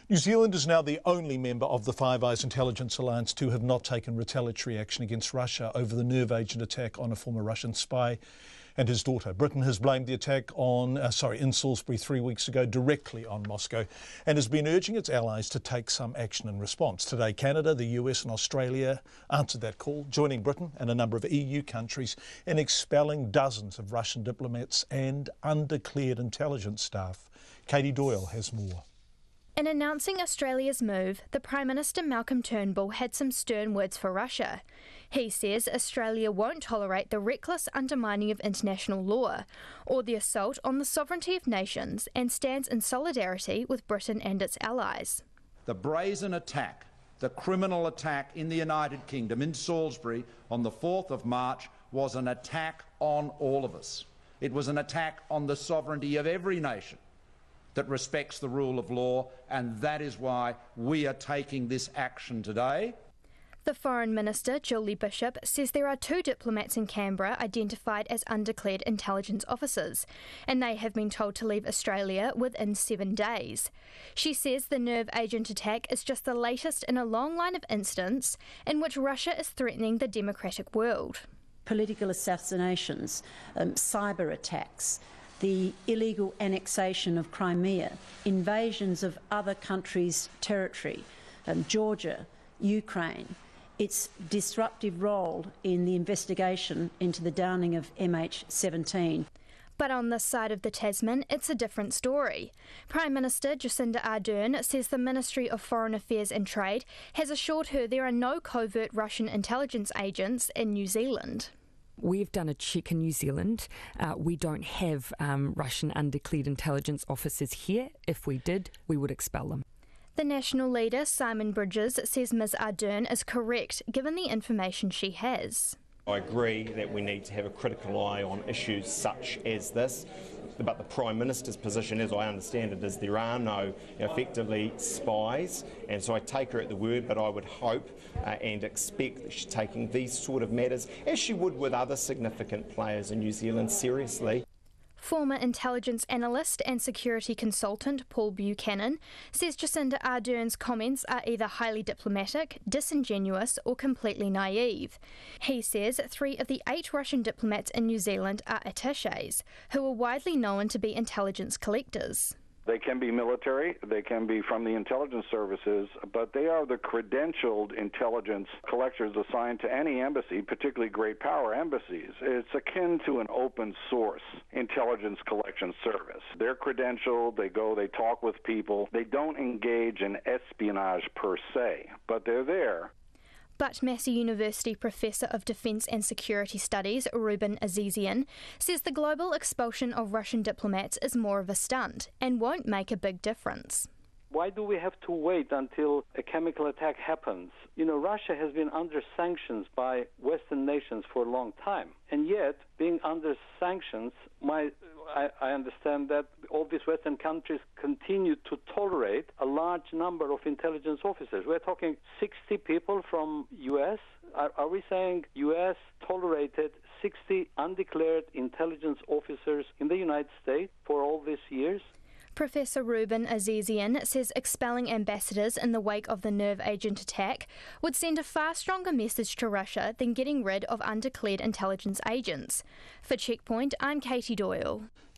New Zealand is now the only member of the Five Eyes Intelligence Alliance to have not taken retaliatory action against Russia over the nerve agent attack on a former Russian spy and his daughter. Britain has blamed the attack in Salisbury 3 weeks ago directly on Moscow and has been urging its allies to take some action in response. Today, Canada, the US and Australia answered that call, joining Britain and a number of EU countries in expelling dozens of Russian diplomats and undeclared intelligence staff. Katie Doyle has more. In announcing Australia's move, the Prime Minister Malcolm Turnbull had some stern words for Russia. He says Australia won't tolerate the reckless undermining of international law or the assault on the sovereignty of nations and stands in solidarity with Britain and its allies. The brazen attack, the criminal attack in the United Kingdom in Salisbury on the 4th of March was an attack on all of us. It was an attack on the sovereignty of every nation that respects the rule of law, and that is why we are taking this action today. The Foreign Minister, Julie Bishop, says there are 2 diplomats in Canberra identified as undeclared intelligence officers, and they have been told to leave Australia within 7 days. She says the nerve agent attack is just the latest in a long line of incidents in which Russia is threatening the democratic world. Political assassinations, cyber attacks, the illegal annexation of Crimea, invasions of other countries' territory, Georgia, Ukraine, its disruptive role in the investigation into the downing of MH17. But on this side of the Tasman, it's a different story. Prime Minister Jacinda Ardern says the Ministry of Foreign Affairs and Trade has assured her there are no covert Russian intelligence agents in New Zealand. We've done a check in New Zealand. We don't have Russian undeclared intelligence officers here. If we did, we would expel them. The National leader, Simon Bridges, says Ms Ardern is correct given the information she has. I agree that we need to have a critical eye on issues such as this, but the Prime Minister's position, as I understand it, is there are no effectively spies, and so I take her at the word, but I would hope and expect that she's taking these sort of matters, as she would with other significant players in New Zealand, seriously. Former intelligence analyst and security consultant Paul Buchanan says Jacinda Ardern's comments are either highly diplomatic, disingenuous or completely naive. He says 3 of the 8 Russian diplomats in New Zealand are attachés, who are widely known to be intelligence collectors. They can be military, they can be from the intelligence services, but they are the credentialed intelligence collectors assigned to any embassy, particularly great power embassies. It's akin to an open source intelligence collection service. They're credentialed, they go, they talk with people. They don't engage in espionage per se, but they're there. But Massey University Professor of Defence and Security Studies, Ruben Azizian, says the global expulsion of Russian diplomats is more of a stunt and won't make a big difference. Why do we have to wait until a chemical attack happens? Russia has been under sanctions by Western nations for a long time, and yet being under sanctions, I understand that all these Western countries continue to tolerate a large number of intelligence officers. We're talking 60 people from U.S. Are we saying U.S. tolerated 60 undeclared intelligence officers in the United States for all these years? Professor Ruben Azizian says expelling ambassadors in the wake of the nerve agent attack would send a far stronger message to Russia than getting rid of undeclared intelligence agents. For Checkpoint, I'm Katie Doyle.